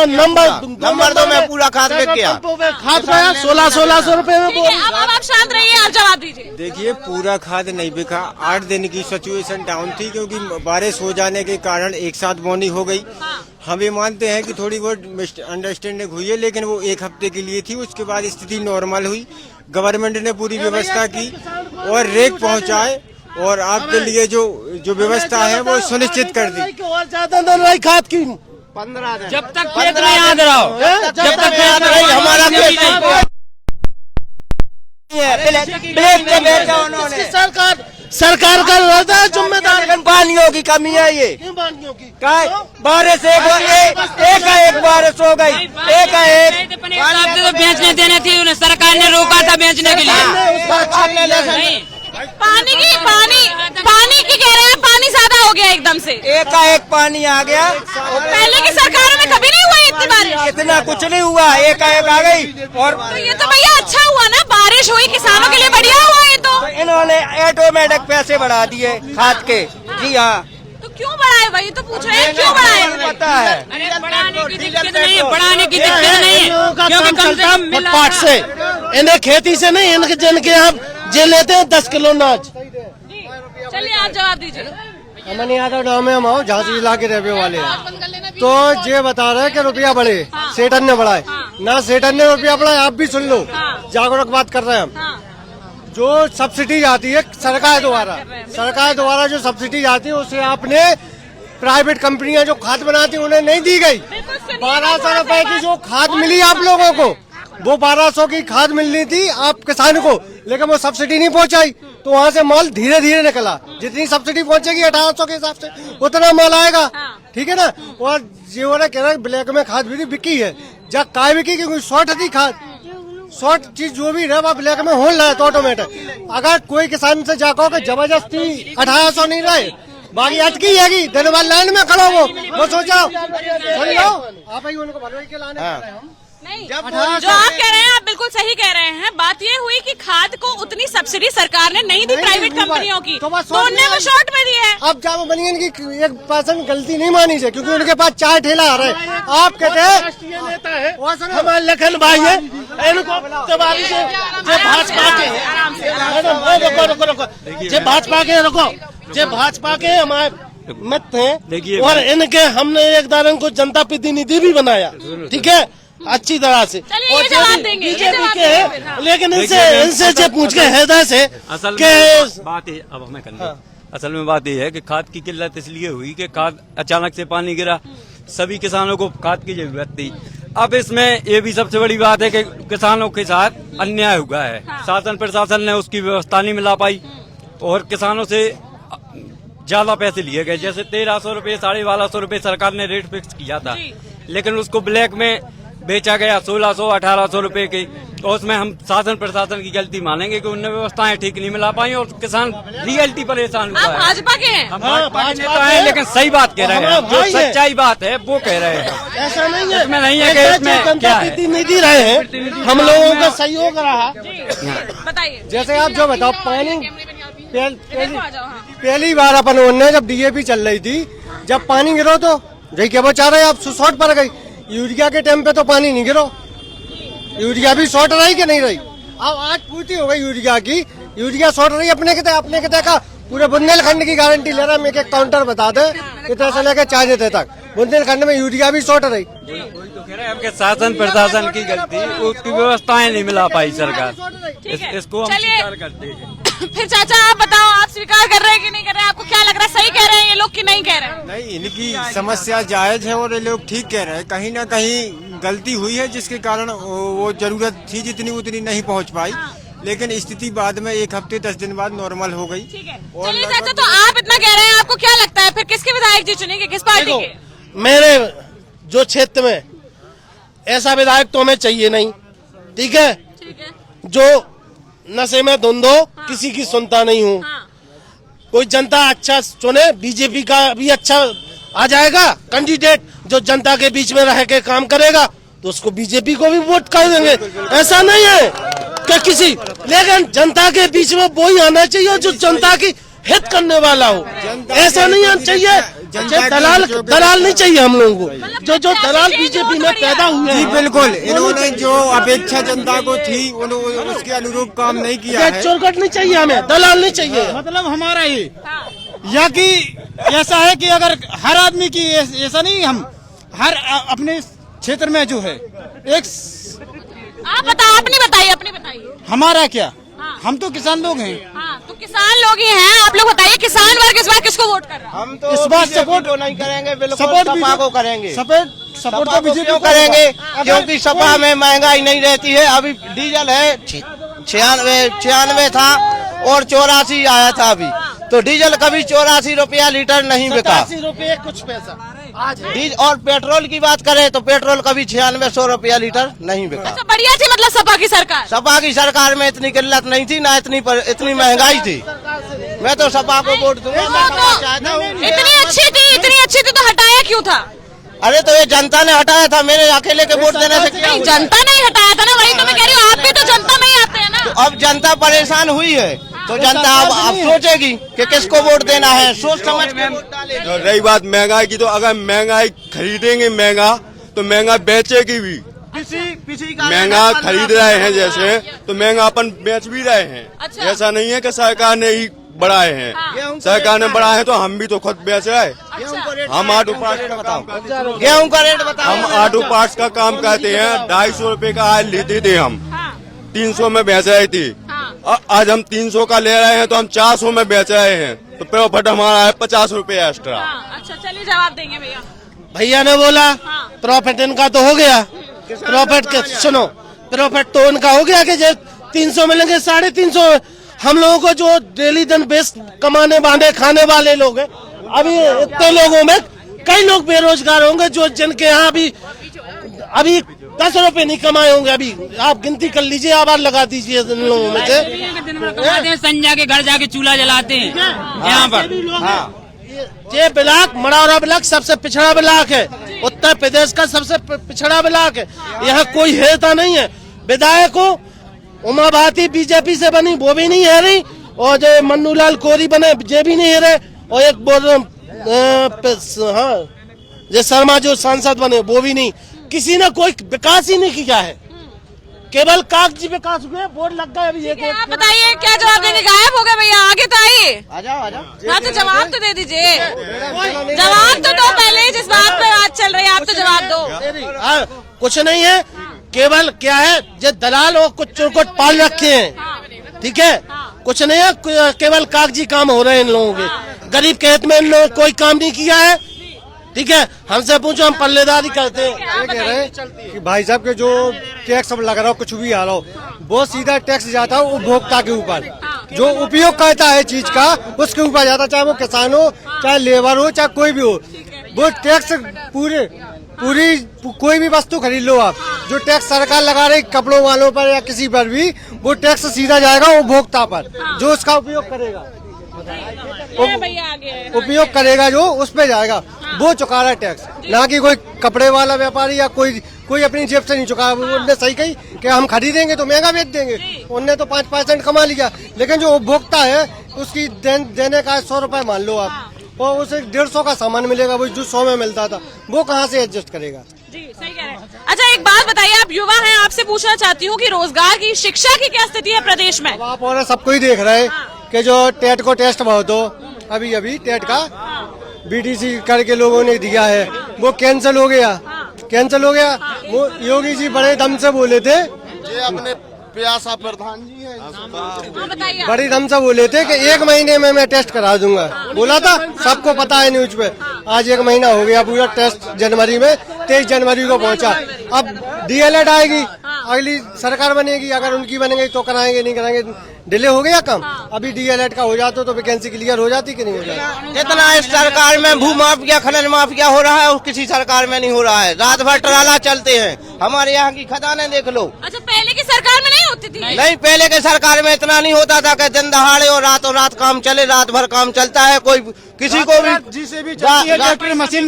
नंबर दो में पूरा खाद बेच गया, खाद पाया 1600 रुपए में। अब आप शांत रहिए, आप जवाब दीजिए। देखिए पूरा खाद नहीं बिका, 8 दिन की सिचुएशन डाउन थी क्योंकि बारिश हो जाने के कारण एक साथ बोनी हो गई। हम ये मानते हैं कि थोड़ी बहुत अंडरस्टैंडिंग हुई है, लेकिन वो 1 हफ्ते के लिए थी। उसके बाद स्थिति नॉर्मल हुई, गवर्नमेंट ने पूरी व्यवस्था की और रेक पहुंचाए और आपके लिए जो व्यवस्था है वो सुनिश्चित कर दी। ज्यादा खाद की 15 दिन जब तक खेत में याद रहो, जब तक याद रही हमारा सरकार का रहता है जिम्मेदार। पानियों की कमी है ये, बारिश एक बारिश हो गई, एक तो बेचने देने थी, उन्हें सरकार ने रोका था बेचने के लिए। पानी की कह रहे हैं, पानी ज्यादा हो गया एकदम से, एक पानी आ गया। पहले की सरकारों में कभी नहीं हुआ इतनी बारिश, इतना कुछ नहीं हुआ, एक आ गई। और तो ये तो भैया अच्छा हुआ ना, बारिश हुई, किसानों के लिए बढ़िया हुआ ये तो। इन्होंने ऑटोमेटिक पैसे बढ़ा दिए खाद के। जी हाँ, तो क्यों बढ़ाए, वही तो पूछ रहे हैं, क्यों बढ़ाए? पता है बढ़ाने की दिक्कत नहीं है, क्योंकि कम से कम फुटपाथ से, इन्हें खेती से नहीं, इनके जिनके आप जे लेते हैं 10 किलो अनाज। चलिए आप जवाब दीजिए। अमन यादव नाम है, हम आओ झांसी जिला के रहने वाले हैं। तो ये बता रहे हैं कि रुपया बढ़े, सेठन ने बढ़ाए ना, सेठन ने रुपया बढ़ाए। आप भी सुन लो, जागरूक बात कर रहे हैं हम। जो सब्सिडी आती है सरकार द्वारा जो सब्सिडी आती है, उसे आपने प्राइवेट कंपनियां जो खाद बनाती है उन्हें नहीं दी गई। 1200 रुपए की जो खाद मिली आप लोगों को, वो 1200 की खाद मिलनी थी आप किसान को, लेकिन वो सब्सिडी नहीं पहुंचाई, तो वहाँ से माल धीरे धीरे निकला। जितनी सब्सिडी पहुंचेगी 1800 के हिसाब से उतना माल आएगा, ठीक है ना। और जो कह रहा है ब्लैक में खाद भी बिकी है, जब काय बिकी क्योंकि शॉर्ट थी खाद, शॉर्ट चीज जो भी रहा ब्लैक में हो रहा है तो ऑटोमेटिक। अगर कोई किसान से जाको कि जबरदस्ती 1800 नहीं रहे, बाकी अटकी है, दिन भर लाइन में खड़ो वो सोचो सुन लो आप ही उनको भरवाई के लाने नहीं, जो आप कह रहे हैं आप बिल्कुल सही कह रहे हैं। बात ये हुई कि खाद को उतनी सब्सिडी सरकार ने नहीं दी प्राइवेट कंपनियों की, तो उन्होंने वो शॉर्ट में दी है। अब जाओ बनियन की 1% गलती नहीं मानी है, क्योंकि उनके पास 4 ठेला आ रहे हैं। आप कहते हैं हमारे लखन भाई है, इनको भाजपा के भाजपा के हमारे मत थे, और इनके हमने एक दार को जनता प्रतिनिधि भी बनाया, ठीक है, अच्छी तरह से। और जवाब देंगे, बीजेपी के है, लेकिन इनसे पूछ के हृदय से असल में बात है, अब हमें करना असल में बात यह है कि खाद की किल्लत इसलिए हुई कि खाद अचानक से पानी गिरा, सभी किसानों को खाद की जरूरत थी। अब इसमें ये भी सबसे बड़ी बात है कि किसानों के साथ अन्याय हुआ है, शासन प्रशासन ने उसकी व्यवस्था नहीं मिला पाई और किसानों से ज्यादा पैसे लिए गए। जैसे 1300 रुपए 1250 रुपए सरकार ने रेट फिक्स किया था, लेकिन उसको ब्लैक में बेचा गया 1600-1800 रुपए की। तो उसमें हम शासन प्रशासन की गलती मानेंगे कि उन्हें व्यवस्थाएं ठीक नहीं मिला पाई और किसान रियलिटी परेशान हुआ है। भाजपा के हैं, हम भाजपा के नेता हैं, लेकिन सही बात कह रहे हैं, जो सच्चाई बात है वो कह रहे हैं। ऐसा नहीं है, इसमें नहीं है कि इसमें क्या है, प्रतिनिधि रहे हैं, हम लोगों का सहयोग रहा। बताइए, जैसे आप जो बताओ, पानी पहली बार अपन उन्होंने जब DAP चल रही थी, जब पानी गिरो तो जय क्या बचा रहे आप शॉर्ट पर गई। यूरिया के टाइम पे तो पानी नहीं गिरो, यूरिया भी शॉर्ट रही कि नहीं रही। अब आज पूर्ति हो गई यूरिया की, यूरिया शॉर्ट रही अपने के का पूरे बुंदेलखंड की गारंटी ले रहा। मैं एक काउंटर बता दे कितने से लेकर 4 देते तक बुंदेलखंड में यूरिया भी शॉर्ट रही। आपके शासन प्रशासन की गलती, उसकी व्यवस्थाएं नहीं मिला पाई सरकार, इसको हम स्वीकार करते हैं। फिर चाचा आप बताओ, आप स्वीकार कर रहे हैं कि नहीं कर रहे हैं? आपको क्या लग रहा है, सही कह रहे हैं ये लोग कि नहीं कह रहे हैं? नहीं, इनकी समस्या जायज है और ये लोग ठीक कह रहे हैं। कहीं ना कहीं गलती हुई है जिसके कारण वो जरूरत थी जितनी उतनी नहीं पहुंच पाई, लेकिन स्थिति बाद में 1 हफ्ते 10 दिन बाद नॉर्मल हो गई। चलिए चाचा, तो आप इतना कह रहे हैं, आपको क्या लगता है फिर किसके विधायक जी चुनेंगे, किस पार्टी के? मेरे जो क्षेत्र में ऐसा विधायक तो हमें चाहिए नहीं, ठीक है, जो नशे में धुंधो, किसी की सुनता नहीं हूँ। कोई जनता अच्छा चुने, बीजेपी का भी अच्छा आ जाएगा कैंडिडेट, जो जनता के बीच में रह के काम करेगा, तो उसको बीजेपी को भी वोट कर देंगे। ऐसा नहीं है कि किसी, लेकिन जनता के बीच में वही आना चाहिए जो जनता की हित करने वाला हो। ऐसा नहीं आना चाहिए दलाल दलाल नहीं चाहिए हम लोगों को। जो दलाल बीजेपी में पैदा हुए जी हैं, बिल्कुल, इन्होंने जो अपेक्षा जनता को थी उसके अनुरूप काम नहीं किया है। चोरगट नहीं चाहिए हमें, दलाल नहीं चाहिए। मतलब हमारा ये या कि ऐसा है कि अगर हर आदमी की ऐसा नहीं, हम हर अपने क्षेत्र में जो है एक आप बताओ, अपनी बताइए। हमारा क्या, हम तो किसान लोग हैं। हाँ, तो किसान लोग ही हैं, आप लोग बताइए किसान वर्ग इस बार किसको वोट कर रहा है? हम तो इस बार सपोर्ट नहीं करेंगे, बिल्कुल सपा को करेंगे। सपोर्ट तो बीजेपी क्यों करेंगे? क्योंकि सपा में महंगाई नहीं रहती है। अभी डीजल है 96 था और 84 आया था अभी, तो डीजल कभी 84 रुपया लीटर नहीं बिका। 80 रुपये कुछ पैसा आज। और पेट्रोल की बात करें तो पेट्रोल कभी 9600 रुपया लीटर नहीं बिका। अच्छा, बढ़िया थी मतलब सपा की सरकार। सपा की सरकार में इतनी किल्लत नहीं थी, ना इतनी महंगाई थी। मैं तो सपा को वोट दूंगा। इतनी अच्छी थी तो हटाया क्यों था? अरे तो ये जनता ने हटाया था, मेरे अकेले के वोट देने से क्या? नहीं, जनता नहीं हटाया था ना, वही तो मैं कह रही हूँ, आप भी तो जनता में ही आते हैं ना। तो अब जनता परेशान हुई है, तो जनता अब सोचेगी कि किसको वोट देना है, सोच समझ के वोट डालेगी। रही बात महंगाई की, तो अगर महंगाई खरीदेंगे महंगा तो महंगा बेचेगी भी। महंगा खरीद रहे हैं जैसे, तो महंगा अपन बेच भी रहे हैं। अच्छा। ऐसा नहीं है कि सरकार ने ही बढ़ाए हैं, सरकार ने बढ़ाए हैं तो हम भी तो खुद बेच रहे हैं। हम ऑटो पार्ट्स का काम करते हैं। गेहूं का रेट बताओ। हम ऑटो पार्ट्स का काम करते हैं। 250 रुपए का आज लेते थे हम, 300 में बेच रहे थे। आज हम 300 का ले रहे हैं तो हम 400 में बेच रहे हैं, तो प्रॉफिट हमारा है 50 रुपए एक्स्ट्रा। अच्छा, चलिए जवाब देंगे भैया। भैया ने बोला प्रॉफिट इनका तो हो गया। प्रॉफिट सुनो, प्रॉफिट तो उनका हो गया कि 300 मिलेंगे, 350 हम लोगों को जो डेली दिन बेस कमाने बांधे खाने वाले लोग हैं। अभी इतने लोगों में कई लोग बेरोजगार होंगे जो जिनके यहाँ अभी 10 रुपए नहीं कमाए होंगे। अभी आप गिनती कर लीजिए, आवाज लगा दीजिए इन लोगों में से। संजय के घर जाके चूल्हा जलाते हैं यहाँ पर। ये ब्लॉक मढ़ौरा ब्लॉक सबसे पिछड़ा ब्लॉक है, उत्तर प्रदेश का सबसे पिछड़ा ब्लॉक है। यहाँ कोई हेता नहीं है। विधायक को उमा भारती बीजेपी से बनी, वो भी नहीं है रही, और जो मन्नूलाल कोरी बने ये भी नहीं है रहे, और एक जो शर्मा जो सांसद बने वो भी नहीं। किसी ने कोई विकास ही नहीं किया है, केवल कागजी विकास हुए, बोर्ड लग गए। अभी आप बताइए क्या जवाब देंगे? गायब हो गए भैया, आगे तो आइए। आ जाओ। हाँ, तो जवाब तो दे दीजिए। जवाब तो दो पहले, जिस बात पे बात चल रही है आप तो जवाब दो। कुछ नहीं है, केवल क्या है, जो दलाल और कुछ चुरकुट पाल रखे हैं, ठीक है। कुछ नहीं है, केवल कागजी काम हो रहे हैं इन लोगों के। गरीब के हित में इन लोगों कोई काम नहीं किया है, ठीक है। हमसे पूछो, हम पल्लेदारी करते हैं। ये कह रहे हैं कि भाई साहब के जो टैक्स अब लग रहा हो, कुछ भी आ रहा हो, वो सीधा टैक्स जाता है उपभोक्ता के ऊपर। जो उपयोग करता है चीज का उसके ऊपर जाता, चाहे वो किसान हो, चाहे लेबर हो, चाहे कोई भी हो। वो टैक्स पूरी कोई भी वस्तु खरीद लो आप, जो टैक्स सरकार लगा रही कपड़ों वालों पर या किसी पर भी, वो टैक्स सीधा जाएगा उपभोक्ता पर, जो उसका उपयोग करेगा। उपयोग करेगा जो उस पे जाएगा, वो चुका रहा है टैक्स, ना कि कोई कपड़े वाला व्यापारी या कोई अपनी जेब से नहीं चुका। उनने सही कही कि हम खरीदेंगे तो महंगा बेच देंगे, उनने तो 5% कमा लिया। लेकिन जो उपभोक्ता है उसकी देने का 100 रुपए मान लो आप, और उसे 150 का सामान मिलेगा, वो जो 100 में मिलता था वो कहाँ से एडजस्ट करेगा? जी, सही कह रहे हैं। अच्छा, एक बात बताइए, आप युवा हैं, आपसे पूछना चाहती हूँ कि रोजगार की, शिक्षा की क्या स्थिति है प्रदेश में? आप और सबको ही देख रहे हैं कि जो टेट को टेस्ट बहुत हो, अभी टेट का बीटीसी करके लोगों ने दिया है, वो कैंसिल हो गया। वो योगी जी बड़े दम से बोले थे, ये अपने प्यासा प्रधान जी हैं, बड़ी दम से बोले थे कि 1 महीने में मैं टेस्ट करा दूंगा, बोला था, सबको पता है न्यूज पे। आज 1 महीना हो गया पूरा, टेस्ट जनवरी में 23 जनवरी को पहुंचा। अब डीएलएड आएगी, अगली सरकार बनेगी, अगर उनकी बनेगी तो कराएंगे, नहीं कराएंगे डिले हो गया काम। अभी डीएलएड का हो जाता तो वैकेंसी क्लियर हो जाती कि नहीं हो जाती? जितना इस सरकार में भू माफिया खनन माफिया हो रहा है, वो किसी सरकार में नहीं हो रहा है। रात भर ट्राला चलते हैं, हमारे यहाँ की खदानें देख लो। अच्छा, पहले की सरकार में नहीं होती थी? नहीं, पहले के सरकार में इतना नहीं होता था कि दिन दहाड़े और रात काम चले, रात भर काम चलता है, किसी को भी जिसे भी चलती है ट्रैक्टर मशीन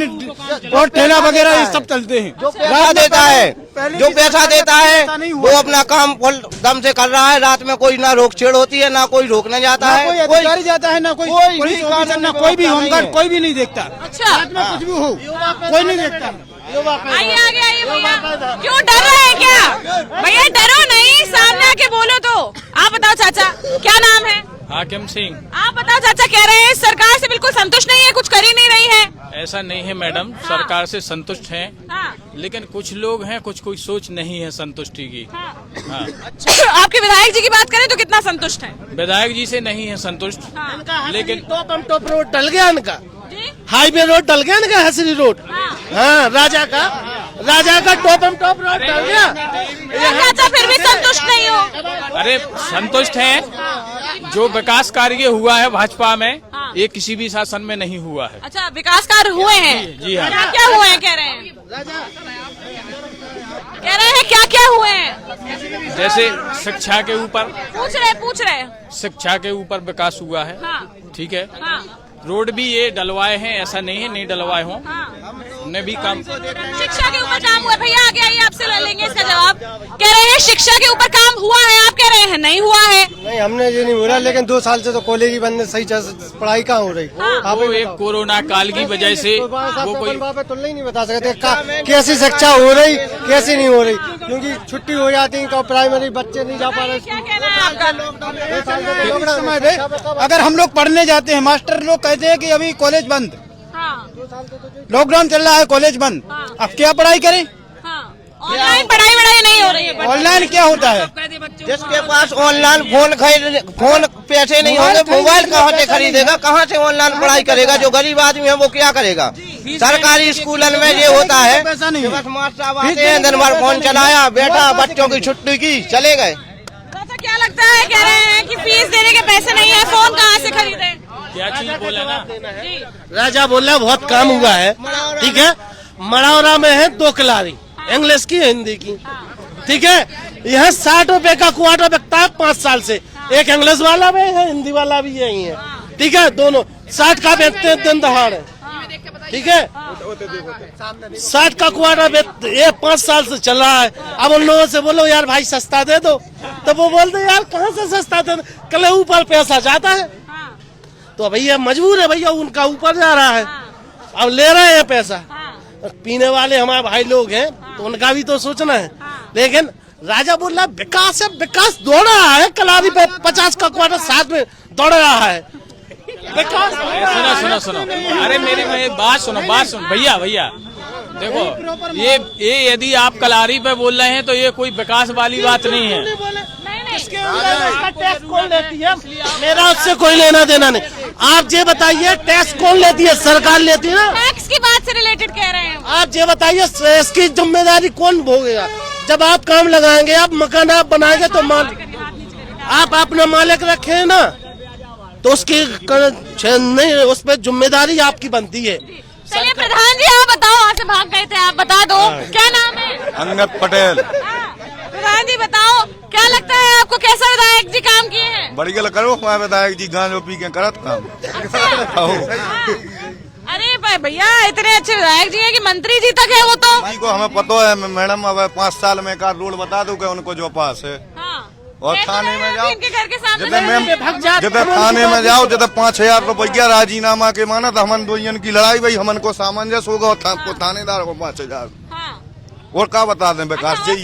और ठेला वगैरह ये सब चलते हैं। जो पैसा देता है वो अपना काम फुल दम से कर रहा है। रात में कोई ना रोक छेड़ होती है, ना कोई रोकने जाता है, कोई अधिकारी जाता है, ना कोई पुलिस ऑफिसर, ना कोई भी होमगार्ड, कोई भी नहीं देखता। अच्छा, कुछ भी हो कोई नहीं देखता। आइए आगे आइए भैया, क्यों डर रहे हैं क्या? भैया डरो नहीं, सामने आके बोलो तो। आप बताओ चाचा, क्या नाम है? हाकिम सिंह। आप बताओ चाचा, कह रहे हैं सरकार से बिल्कुल संतुष्ट नहीं है, कुछ कर ही नहीं रही है। ऐसा नहीं है मैडम, सरकार से संतुष्ट हैं, लेकिन कुछ लोग हैं, कुछ कोई सोच नहीं है संतुष्टि की। हाँ। अच्छा, आपके विधायक जी की बात करें तो कितना संतुष्ट है? विधायक जी से नहीं है संतुष्ट, लेकिन टॉप रोड डल गया इनका, हाईवे रोड डल गया इनका, हसरी रोड। हाँ, राजा का टॉप रोड डल गया। चाचा फिर भी संतुष्ट नहीं हो? अरे संतुष्ट हैं, जो विकास कार्य हुआ है भाजपा में, ये किसी भी शासन में नहीं हुआ है। अच्छा, विकास कार्य हुए हैं? जी हाँ। क्या हुए हैं कह रहे हैं? क्या क्या हुए हैं? जैसे शिक्षा के ऊपर पूछ रहे शिक्षा के ऊपर विकास हुआ है। ठीक है। रोड भी ये डलवाए हैं, ऐसा नहीं है नहीं डलवाए हों, उन्हें भी काम। शिक्षा के ऊपर काम हुआ? भैया आगे आइए, आपसे ले लेंगे इसका जवाब। कह रहे हैं शिक्षा के ऊपर काम हुआ है, आप कह रहे हैं नहीं हुआ है। नहीं, हमने ये नहीं हो रहा, लेकिन 2 साल से तो कॉलेज ही बंद है, सही पढ़ाई कहाँ हो रही? वो एक कोरोना काल की वजह से वो कोई तुलना ही नहीं बता सकते कैसी शिक्षा हो रही, कैसी नहीं हो रही, क्योंकि छुट्टी हो जाती है तो प्राइमरी बच्चे नहीं जा पा रहे। क्या कहना है आपका? अगर हम लोग पढ़ने जाते हैं, मास्टर लोग कहते हैं कि अभी कॉलेज बंद, लॉकडाउन चल रहा है, कॉलेज बंद, अब क्या पढ़ाई करें? ऑनलाइन पढ़ाई नहीं हो रही है। ऑनलाइन क्या होता है? जिसके पास ऑनलाइन फोन पैसे नहीं होंगे, मोबाइल कहाँ से खरीदेगा, कहाँ से ऑनलाइन पढ़ाई करेगा? जो गरीब आदमी है वो क्या करेगा? सरकारी स्कूलों में ये होता है, बस मास्टर आते हैं, दिन भर फोन चलाया, बैठा, बच्चों की छुट्टी की, चले गए। क्या लगता है? कह रहे हैं कि फीस देने के पैसे नहीं है, फोन कहाँ से खरीदे? क्या चीज बोले ना? राजा बोल रहा बहुत काम हुआ है, ठीक है। मड़ौरा में है 2 कलारी, इंग्लिश की हिंदी की, ठीक है। यह 60 रुपए का क्वार्टर बिकता है 5 साल से। एक इंग्लिश वाला भी है, हिंदी वाला भी यही है, ठीक है। दोनों 60 का बेचते हैं दिन दहाड़े, ठीक है। 60 का क्वार्टर ये 5 साल से चल रहा है। अब उन लोगों से बोलो यार भाई सस्ता दे दो, तो वो बोलते यार कहाँ से सस्ता दे दो, कल ऊपर पैसा जाता है, तो भैया मजबूर है, भैया उनका ऊपर जा रहा है, अब ले रहे हैं पैसा। पीने वाले हमारे भाई लोग हैं, तो उनका भी तो सोचना है। लेकिन राजा बोल रहा विकास है, विकास दौड़ रहा है, कलारी पे 50 का क्वार्टर साथ में दौड़ रहा है विकास। सुनो, अरे मेरी बात सुनो भैया देखो, ये यदि आप कलारी पे बोल रहे हैं तो ये कोई विकास वाली बात नहीं है। टैक्स कौन लेती है? मेरा उससे कोई लेना देना नहीं। आप ये बताइए टैक्स कौन लेती है? सरकार लेती है ना। टैक्स की बात से रिलेटेड कह रहे हैं। आप ये बताइए इसकी जिम्मेदारी कौन भोगेगा? जब आप काम लगाएंगे, आप मकान आप बनाएंगे, तो आप अपना मालिक रखे ना, तो उसकी नहीं, उस पर जिम्मेदारी आपकी बनती है। चलिए प्रधान जी, आप बताओ, वहाँ से भाग गए थे, आप बता दो क्या नाम है? अंगद पटेल। प्रधान जी बताओ, क्या लगता है आपको, कैसा विधायक जी काम किए हैं? बढ़िया करो हमारे विधायक जी, गांजो पी के करत काम। अरे भैया, इतने अच्छे विधायक जी हैं कि मंत्री जी तक है वो तो। जी को हमें पता है मैडम, अब 5 साल में का रोड बता दो उनको जो पास है। और थाने में जाओ, जब थाने में जाओ, जब 5000 रुपया राजीनामा के माना तो हमन दोयन की लड़ाई, भाई हमन को सामंजस्य होगा, थानेदार को 5000 और क्या बता दें विकास जी।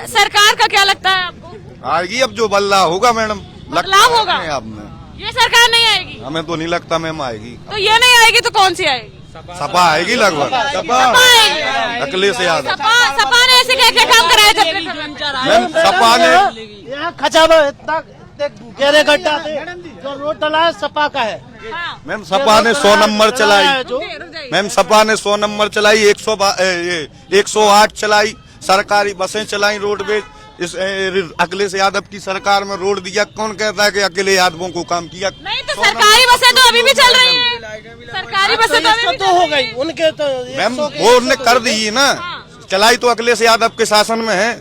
सरकार का क्या लगता है आपको? आएगी अब जो बल्ला होगा मैडम, बदलाव होगा आपने। ये सरकार नहीं आएगी? हमें तो नहीं लगता मैम आएगी। तो ये नहीं आएगी तो कौन सी आएगी? सपा आएगी लगभग, सपा अखिलेश यादव। सपा ने ऐसे क्या काम कराया? मैम सपा ने यहाँ खचावा इतना गहरे गड्ढा जो रोड डला है, सपा का है। मैम सपा ने 100 नंबर चलाई, मैम सपा ने 100 नंबर चलाई, 108 चलाई, सरकारी बसें चलाई रोडवेज। इस अखिलेश यादव की सरकार में रोड दिया, कौन कहता है कि अकेले यादवों को काम किया? नहीं तो सरकारी बसें तो अभी भी चल रही हैं, सरकारी बसें तो अभी तो हो गई उनके, तो मैम वो उन्होंने कर दी ना, चलाई तो अखिलेश यादव के शासन में है।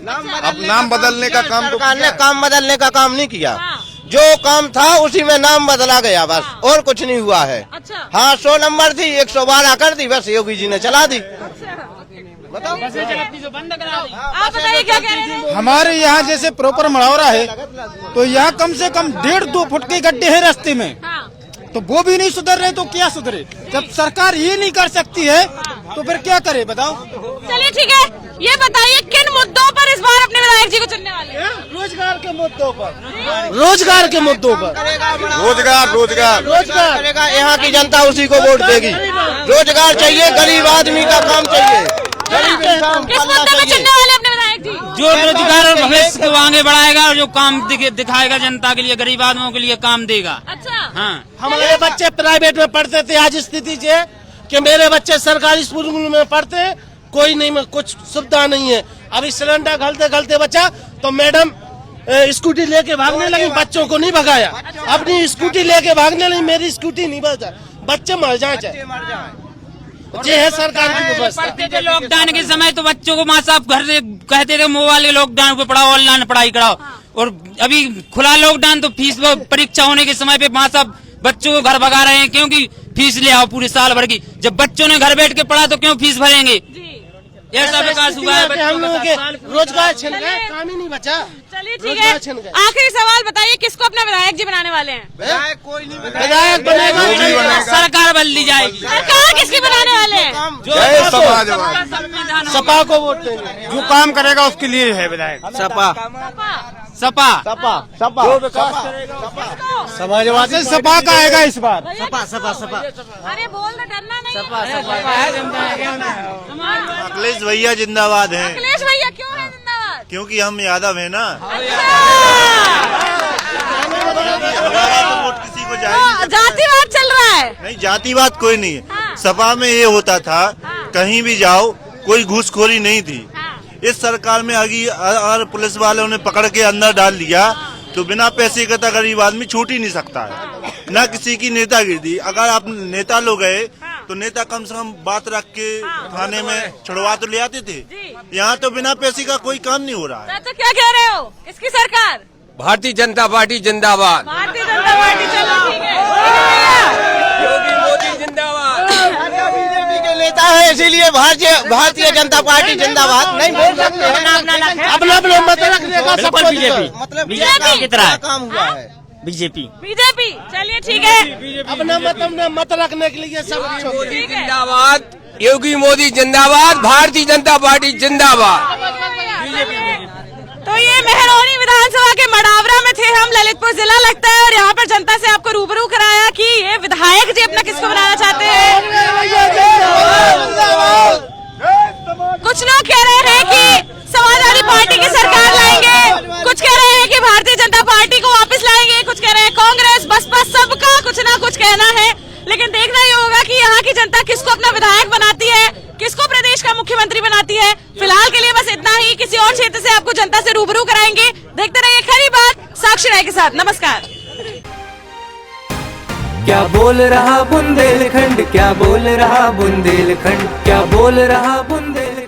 अब नाम बदलने का काम, सरकार ने काम बदलने का काम नहीं किया। जो काम था उसी में नाम बदला गया बस, और कुछ नहीं हुआ है। अच्छा। हाँ 100 नंबर थी 112 कर दी, बस योगी जी ने चला दी। बताओ बंद करा दी। आप बताइए क्या कह रहे हैं? हमारे यहाँ जैसे प्रॉपर मढ़ौरा है तो यहाँ कम से कम 1.5-2 फुट के गड्ढे हैं रास्ते में, तो वो भी नहीं सुधर रहे तो क्या सुधरे? जब सरकार ये नहीं कर सकती है तो फिर क्या करे बताओ? चलिए ठीक है, ये बताइए किन मुद्दों पर इस बार अपने विधायक जी को चुनने वाले हैं? रोजगार के मुद्दों पर, रोजगार के मुद्दों पर, रोजगार करेगा, यहाँ की जनता उसी को वोट देगी। रोजगार चाहिए, गरीब आदमी का काम चाहिए। किस मुद्दे पे चुनने वाले अपने विधायक जी? जो रोजगार और भविष्य को आगे बढ़ाएगा और जो काम दिखाएगा जनता के लिए, गरीब आदमियों के लिए काम देगा। अच्छा। हाँ, हमारे बच्चे प्राइवेट में पढ़ते थे, आज स्थिति है कि मेरे बच्चे सरकारी स्कूल में पढ़ते, कोई नहीं, कुछ सुविधा नहीं है। अभी सिलेंडर घलते घलते बचा तो मैडम स्कूटी लेके भागने लगी, बच्चों को नहीं भगाया, अपनी स्कूटी लेके भागने लगी, मेरी स्कूटी नहीं बचा, बच्चे मर जाए। ये है सरकार की व्यवस्था। लॉकडाउन के समय तो बच्चों को माँ साहब घर से कहते थे मोबाइल के लॉकडाउन पे पढ़ाओ, ऑनलाइन पढ़ाई कराओ, और अभी खुला लॉकडाउन तो फीस परीक्षा होने के समय पे माँ साहब बच्चों को घर भगा रहे हैं, क्योंकि फीस ले आओ पूरे साल भर की। जब बच्चों ने घर बैठ के पढ़ा तो क्यों फीस भरेंगे? ऐसा विकास हुआ है, हम लोगों के रोजगार छिन गए, काम ही नहीं बचा। चलिए ठीक है, आखिरी सवाल बताइए, किसको अपना विधायक जी बनाने वाले हैं? विधायक बनेगा, सरकार बदली जाएगी। सरकार किसकी बनाने वाले हैं? सपा को वोट देंगे, जो काम करेगा उसके लिए है विधायक। सपा समाजवादी सपा का आएगा इस बार। अरे बोल दो, डरना नहीं। अखिलेश भैया जिंदाबाद हैं। अखिलेश भैया क्यों है जिंदाबाद? क्योंकि हम यादव हैं ना। वोट किसी को जाएगी? जातिवाद चल रहा है। नहीं, जातिवाद कोई नहीं है। सपा में ये होता था, कहीं भी जाओ कोई घूसखोरी नहीं थी। इस सरकार में अगर पुलिस वालों ने पकड़ के अंदर डाल लिया तो बिना पैसे का गरीब आदमी छूट ही नहीं सकता है। न किसी की नेतागिरी। अगर आप नेता लोग गए तो नेता कम से कम बात रख के थाने में छुड़वा तो ले आते थे। यहाँ तो बिना पैसे का कोई काम नहीं हो रहा है। तो क्या कह रहे हो, किसकी सरकार? भारतीय जनता पार्टी जिंदाबाद। भारतीय जनता पार्टी, चलो ठीक है। योगी मोदी जिंदाबाद। बीजेपी के नेता है इसीलिए भारतीय जनता पार्टी जिंदाबाद नहीं बोल सकते हैं। अपना मत रखने का सबको बीजेपी मतलब बीजेपी की तरह काम हुआ है। बीजेपी। चलिए ठीक है, अपना मत रखने के लिए सब मोदी जिंदाबाद, योगी मोदी जिंदाबाद, भारतीय जनता पार्टी जिंदाबाद। तो ये मेहरौनी विधानसभा के मडावरा में थे हम, ललितपुर जिला लगता है, और यहाँ पर जनता से आपको रूबरू कराया कि ये विधायक जी अपना किसको बनाना चाहते हैं। कुछ लोग कह रहे हैं कि समाजवादी पार्टी की सरकार लाएंगे, कुछ कह रहे हैं कि भारतीय जनता पार्टी को वापस लाएंगे, कुछ कह रहे हैं कांग्रेस, बसपा, सबका कुछ ना कुछ कहना है। लेकिन देखना ही होगा कि यहाँ की जनता किसको अपना विधायक बनाती है, किसको प्रदेश का मुख्यमंत्री बनाती है। फिलहाल के लिए बस इतना ही, किसी और क्षेत्र से आपको जनता से रूबरू कराएंगे। देखते रहिए खरी बात साक्षी राय के साथ। नमस्कार। क्या बोल रहा बुंदेलखंड, क्या बोल रहा बुंदेलखंड, क्या बोल रहा बुंदेलखंड।